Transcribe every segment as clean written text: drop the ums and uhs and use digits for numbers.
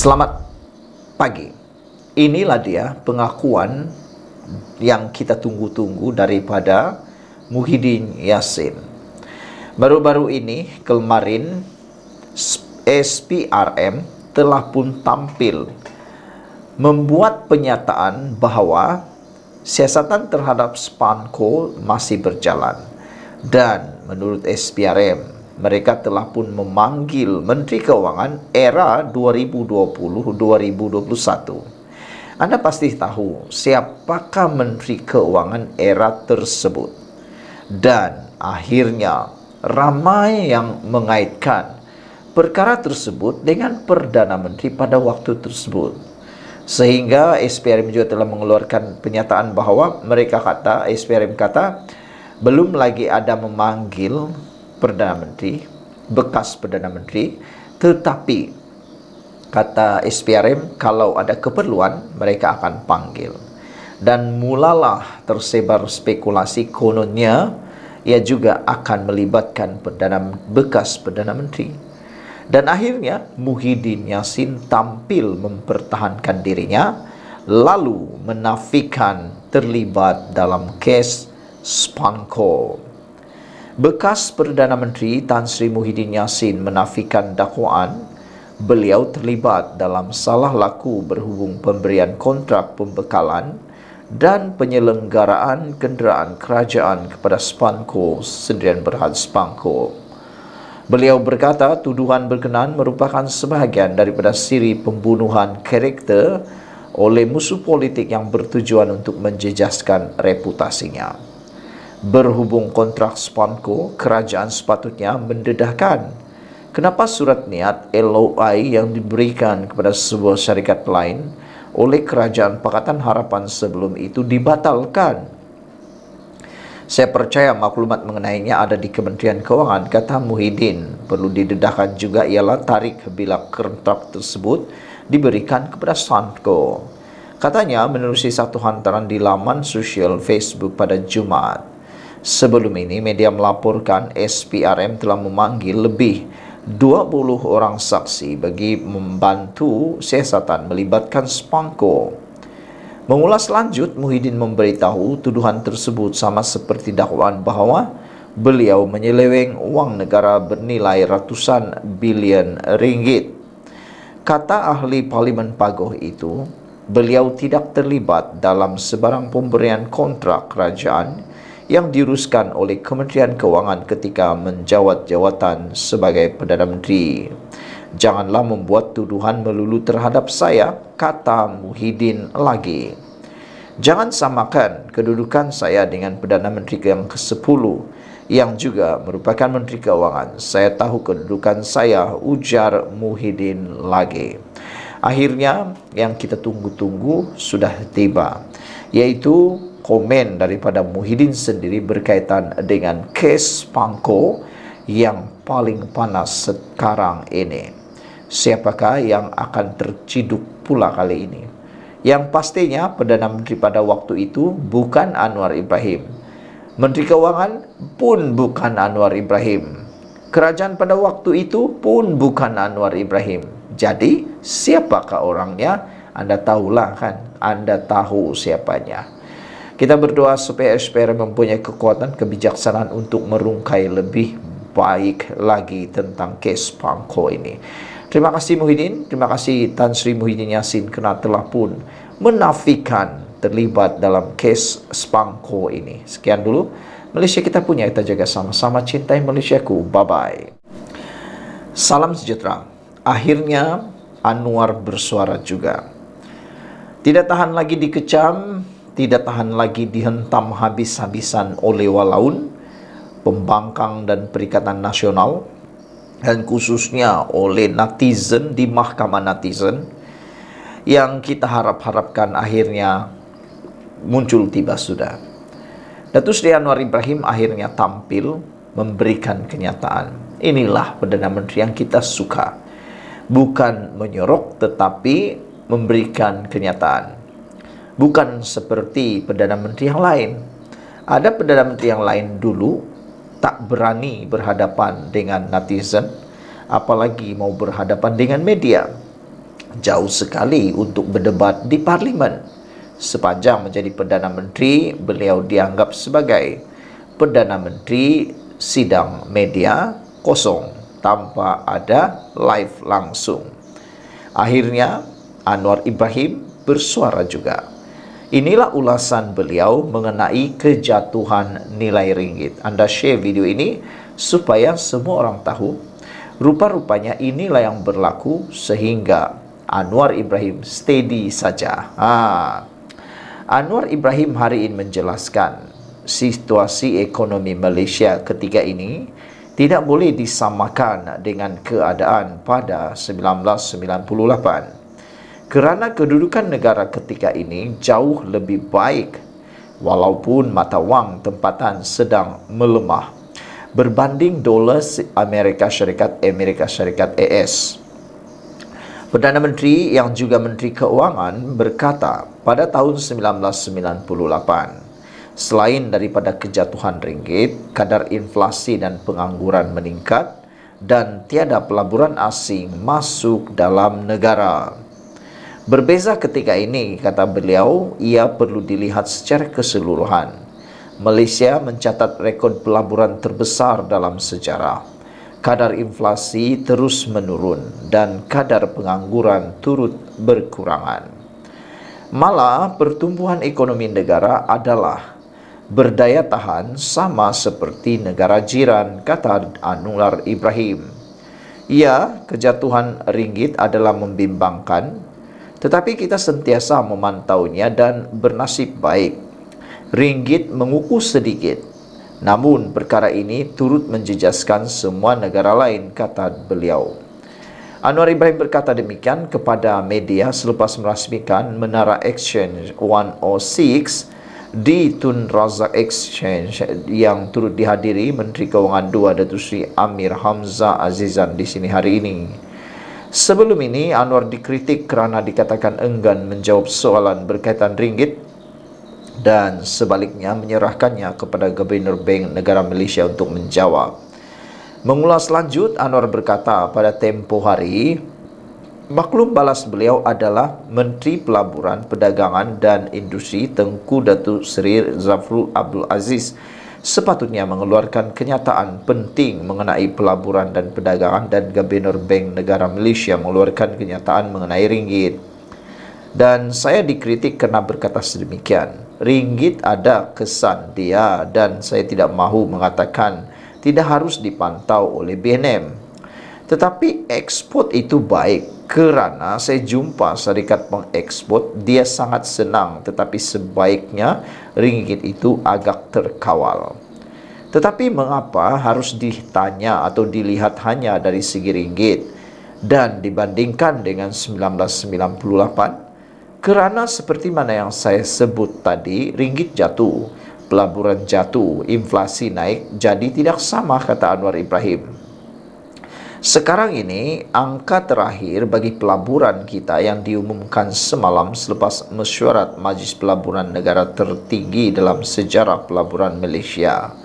Selamat pagi. Inilah dia pengakuan yang kita tunggu-tunggu daripada Muhyiddin Yassin. Baru-baru ini, kemarin SPRM telah pun tampil membuat pernyataan bahawa siasatan terhadap SPANKO masih berjalan. Dan menurut SPRM, mereka telah pun memanggil Menteri Keuangan era 2020-2021. Anda pasti tahu siapakah Menteri Keuangan era tersebut. Dan akhirnya ramai yang mengaitkan perkara tersebut dengan Perdana Menteri pada waktu tersebut. Sehingga SPRM juga telah mengeluarkan pernyataan bahawa SPRM kata belum lagi ada memanggil Perdana Menteri, bekas Perdana Menteri, tetapi kata SPRM kalau ada keperluan mereka akan panggil. Dan mulalah tersebar spekulasi kononnya ia juga akan melibatkan bekas Perdana Menteri. Dan akhirnya Muhyiddin Yassin tampil mempertahankan dirinya lalu menafikan terlibat dalam kes SPANKO. Bekas Perdana Menteri Tan Sri Muhyiddin Yassin menafikan dakwaan beliau terlibat dalam salah laku berhubung pemberian kontrak pembekalan dan penyelenggaraan kenderaan kerajaan kepada SPANKO, Sdn Bhd SPANKO. Beliau berkata tuduhan berkenaan merupakan sebahagian daripada siri pembunuhan karakter oleh musuh politik yang bertujuan untuk menjejaskan reputasinya. Berhubung kontrak SPANKO, kerajaan sepatutnya mendedahkan kenapa surat niat LOI yang diberikan kepada sebuah syarikat lain oleh Kerajaan Pakatan Harapan sebelum itu dibatalkan. Saya percaya maklumat mengenainya ada di Kementerian Keuangan, kata Muhyiddin. Perlu didedahkan juga ialah tarikh bila kontrak tersebut diberikan kepada SPANKO. Katanya menerusi satu hantaran di laman sosial Facebook pada Jumaat. Sebelum ini, media melaporkan SPRM telah memanggil lebih 20 orang saksi bagi membantu siasatan melibatkan SPANKO. Mengulas lanjut, Muhyiddin memberitahu tuduhan tersebut sama seperti dakwaan bahawa beliau menyeleweng wang negara bernilai ratusan bilion ringgit. Kata ahli Parlimen Pagoh itu, beliau tidak terlibat dalam sebarang pemberian kontrak kerajaan yang diuruskan oleh Kementerian Keuangan ketika menjawat jawatan sebagai Perdana Menteri. Janganlah membuat tuduhan melulu terhadap saya, kata Muhyiddin lagi. Jangan samakan kedudukan saya dengan Perdana Menteri yang ke-10 yang juga merupakan Menteri Keuangan. Saya tahu kedudukan saya, ujar Muhyiddin lagi. Akhirnya yang kita tunggu-tunggu sudah tiba, yaitu komen daripada Muhyiddin sendiri berkaitan dengan kes SPANKO yang paling panas sekarang ini. Siapakah yang akan terciduk pula kali ini? Yang pastinya Perdana Menteri pada waktu itu bukan Anwar Ibrahim. Menteri Keuangan pun bukan Anwar Ibrahim. Kerajaan pada waktu itu pun bukan Anwar Ibrahim. Jadi siapakah orangnya? Anda tahulah kan? Anda tahu siapanya. Kita berdoa supaya SPRM mempunyai kekuatan kebijaksanaan untuk merungkai lebih baik lagi tentang kes SPANKO ini. Terima kasih Muhyiddin, terima kasih Tan Sri Muhyiddin Yassin kerana telah pun menafikan terlibat dalam kes SPANKO ini. Sekian dulu Malaysia kita punya, kita jaga sama-sama, cintai Malaysiaku. Bye-bye. Salam sejahtera. Akhirnya Anwar bersuara juga. Tidak tahan lagi dikecam, tidak tahan lagi dihentam habis-habisan oleh walaun, pembangkang dan Perikatan Nasional, dan khususnya oleh netizen di Mahkamah Netizen, yang kita harapkan akhirnya muncul tiba sudah. Datuk Seri Anwar Ibrahim akhirnya tampil memberikan kenyataan. Inilah Perdana Menteri yang kita suka. Bukan menyorok tetapi memberikan kenyataan. Bukan seperti Perdana Menteri yang lain. Ada Perdana Menteri yang lain dulu tak berani berhadapan dengan netizen, apalagi mau berhadapan dengan media. jauh sekali untuk berdebat di parlimen. Sepanjang menjadi Perdana Menteri, beliau dianggap sebagai Perdana Menteri sidang media kosong tanpa ada live langsung. Akhirnya Anwar Ibrahim bersuara juga. Inilah ulasan beliau mengenai kejatuhan nilai ringgit. Anda share video ini supaya semua orang tahu. Rupa-rupanya inilah yang berlaku sehingga Anwar Ibrahim steady saja. Anwar Ibrahim hari ini menjelaskan situasi ekonomi Malaysia ketika ini tidak boleh disamakan dengan keadaan pada 1998. Kerana kedudukan negara ketika ini jauh lebih baik walaupun mata wang tempatan sedang melemah berbanding dolar Amerika Syarikat AS. Perdana Menteri yang juga Menteri Keuangan berkata pada tahun 1998, selain daripada kejatuhan ringgit, kadar inflasi dan pengangguran meningkat dan tiada pelaburan asing masuk dalam negara. Berbeza ketika ini, kata beliau, ia perlu dilihat secara keseluruhan. Malaysia mencatat rekod pelaburan terbesar dalam sejarah. Kadar inflasi terus menurun dan kadar pengangguran turut berkurangan. Malah pertumbuhan ekonomi negara adalah berdaya tahan sama seperti negara jiran, kata Anwar Ibrahim. Ya, kejatuhan ringgit adalah membimbangkan, tetapi kita sentiasa memantaunya dan bernasib baik. Ringgit mengukuh sedikit, namun perkara ini turut menjejaskan semua negara lain, kata beliau. Anwar Ibrahim berkata demikian kepada media selepas merasmikan Menara Exchange 106 di Tun Razak Exchange yang turut dihadiri Menteri Keuangan 2 Datuk Seri Amir Hamzah Azizan di sini hari ini. Sebelum ini, Anwar dikritik kerana dikatakan enggan menjawab soalan berkaitan ringgit dan sebaliknya menyerahkannya kepada Gubernur Bank Negara Malaysia untuk menjawab. Mengulas lanjut, Anwar berkata pada tempoh hari, maklum balas beliau adalah Menteri Pelaburan, Perdagangan dan Industri Tengku Datuk Seri Zafrul Abdul Aziz sepatutnya mengeluarkan kenyataan penting mengenai pelaburan dan perdagangan dan Gubernur Bank Negara Malaysia mengeluarkan kenyataan mengenai ringgit. Dan saya dikritik kerana berkata sedemikian. Ringgit ada kesan dia dan saya tidak mahu mengatakan tidak harus dipantau oleh BNM. Tetapi ekspor itu baik kerana saya jumpa syarikat pengekspor, dia sangat senang, tetapi sebaiknya ringgit itu agak terkawal. Tetapi mengapa harus ditanya atau dilihat hanya dari segi ringgit dan dibandingkan dengan 1998? Kerana seperti mana yang saya sebut tadi, ringgit jatuh, pelaburan jatuh, inflasi naik, jadi tidak sama, kata Anwar Ibrahim. Sekarang ini, angka terakhir bagi pelaburan kita yang diumumkan semalam selepas mesyuarat Majlis Pelaburan Negara tertinggi dalam sejarah pelaburan Malaysia.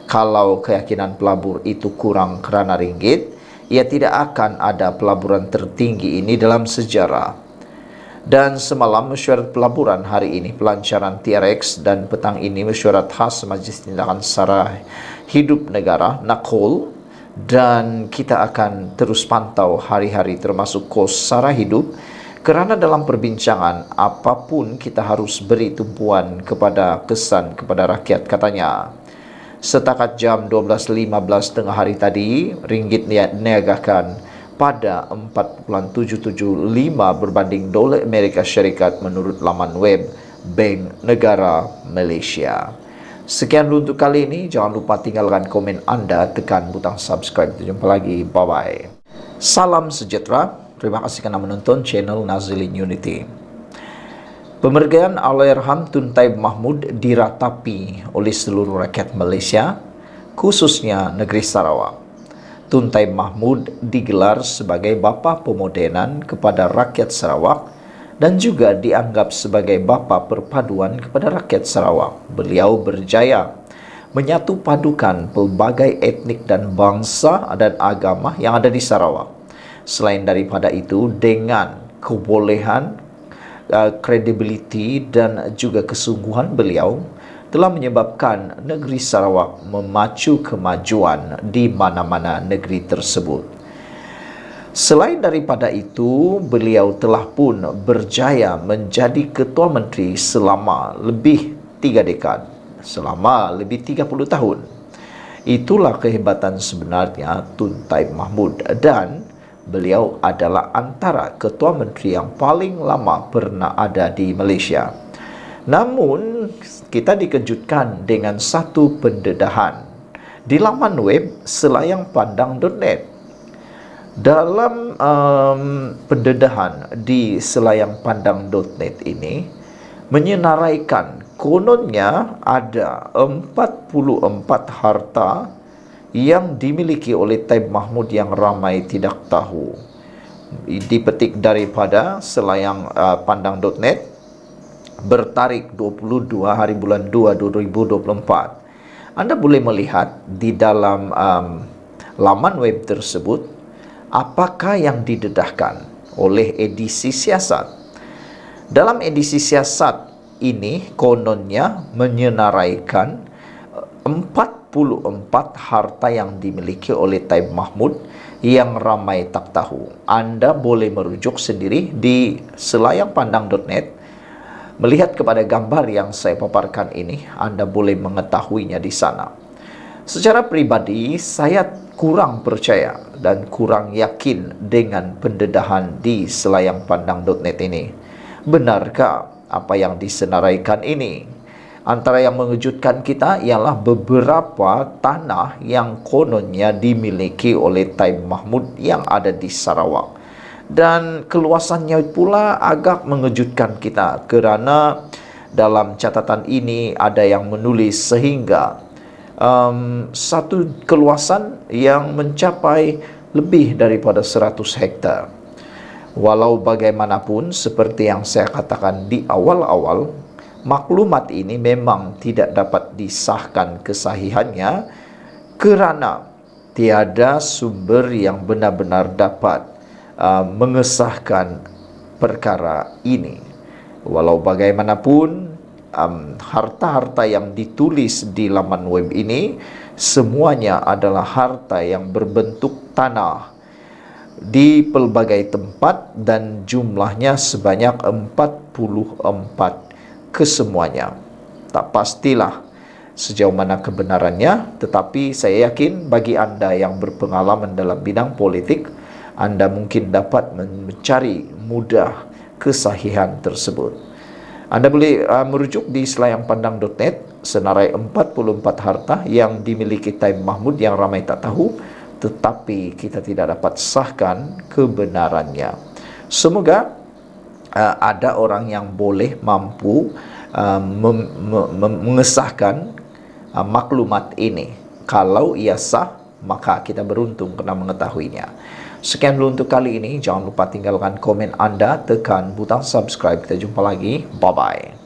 Kalau keyakinan pelabur itu kurang kerana ringgit, ia tidak akan ada pelaburan tertinggi ini dalam sejarah. Dan semalam mesyuarat pelaburan, hari ini pelancaran TRX dan petang ini mesyuarat khas Majlis Tindakan Sara Hidup Negara NAKHOL, dan kita akan terus pantau hari-hari termasuk kos sara hidup kerana dalam perbincangan apapun kita harus beri tumpuan kepada kesan kepada rakyat, katanya. Setakat jam 12.15 tengah hari tadi, ringgit niagakan pada 4.775 berbanding dolar Amerika Syarikat menurut laman web Bank Negara Malaysia. Sekian dulu untuk kali ini. Jangan lupa tinggalkan komen anda, tekan butang subscribe. Jumpa lagi. Bye-bye. Salam sejahtera. Terima kasih kerana menonton channel Nazilin Unity. Pemergian Allahyarham Tun Taib Mahmud diratapi oleh seluruh rakyat Malaysia, khususnya negeri Sarawak. Tun Taib Mahmud digelar sebagai bapa pemodenan kepada rakyat Sarawak dan juga dianggap sebagai bapa perpaduan kepada rakyat Sarawak. Beliau berjaya menyatu padukan pelbagai etnik dan bangsa dan agama yang ada di Sarawak. Selain daripada itu, dengan kebolehan, kredibiliti dan juga kesungguhan beliau telah menyebabkan negeri Sarawak memacu kemajuan di mana-mana negeri tersebut. Selain daripada itu, beliau telah pun berjaya menjadi Ketua Menteri selama lebih 3 dekad, selama lebih 30 tahun. Itulah kehebatan sebenarnya Tun Taib Mahmud, dan beliau adalah antara Ketua Menteri yang paling lama pernah ada di Malaysia. Namun, kita dikejutkan dengan satu pendedahan di laman web selayangpandang.net. Dalam pendedahan di selayangpandang.net ini menyenaraikan kononnya ada 44 harta yang dimiliki oleh Taib Mahmud yang ramai tidak tahu. Dipetik daripada selayangpandang.net bertarikh 22 hari bulan 2 2024. Anda boleh melihat di dalam laman web tersebut apakah yang didedahkan oleh edisi siasat. Dalam edisi siasat ini kononnya menyenaraikan 44 harta yang dimiliki oleh Taib Mahmud yang ramai tak tahu. Anda boleh merujuk sendiri di selayangpandang.net. Melihat kepada gambar yang saya paparkan ini, Anda boleh mengetahuinya di sana. Secara pribadi, saya kurang percaya dan kurang yakin dengan pendedahan di selayangpandang.net ini. Benarkah apa yang disenaraikan ini? Antara yang mengejutkan kita ialah beberapa tanah yang kononnya dimiliki oleh Taib Mahmud yang ada di Sarawak. Dan keluasannya pula agak mengejutkan kita kerana dalam catatan ini ada yang menulis sehingga satu keluasan yang mencapai lebih daripada 100 hektar. Walau bagaimanapun, seperti yang saya katakan di awal-awal, maklumat ini memang tidak dapat disahkan kesahihannya kerana tiada sumber yang benar-benar dapat mengesahkan perkara ini. Walau bagaimanapun, harta-harta yang ditulis di laman web ini semuanya adalah harta yang berbentuk tanah di pelbagai tempat dan jumlahnya sebanyak 44 kesemuanya. Tak pastilah sejauh mana kebenarannya, tetapi saya yakin bagi Anda yang berpengalaman dalam bidang politik, Anda mungkin dapat mencari mudah kesahihan tersebut. Anda boleh merujuk di selayangpandang.net, senarai 44 harta yang dimiliki Taib Mahmud yang ramai tak tahu, tetapi kita tidak dapat sahkan kebenarannya. Semoga ada orang yang boleh mampu mengesahkan maklumat ini. Kalau ia sah, maka kita beruntung kena mengetahuinya. Sekian dulu untuk kali ini. Jangan lupa tinggalkan komen Anda, tekan butang subscribe. Kita jumpa lagi. Bye-bye.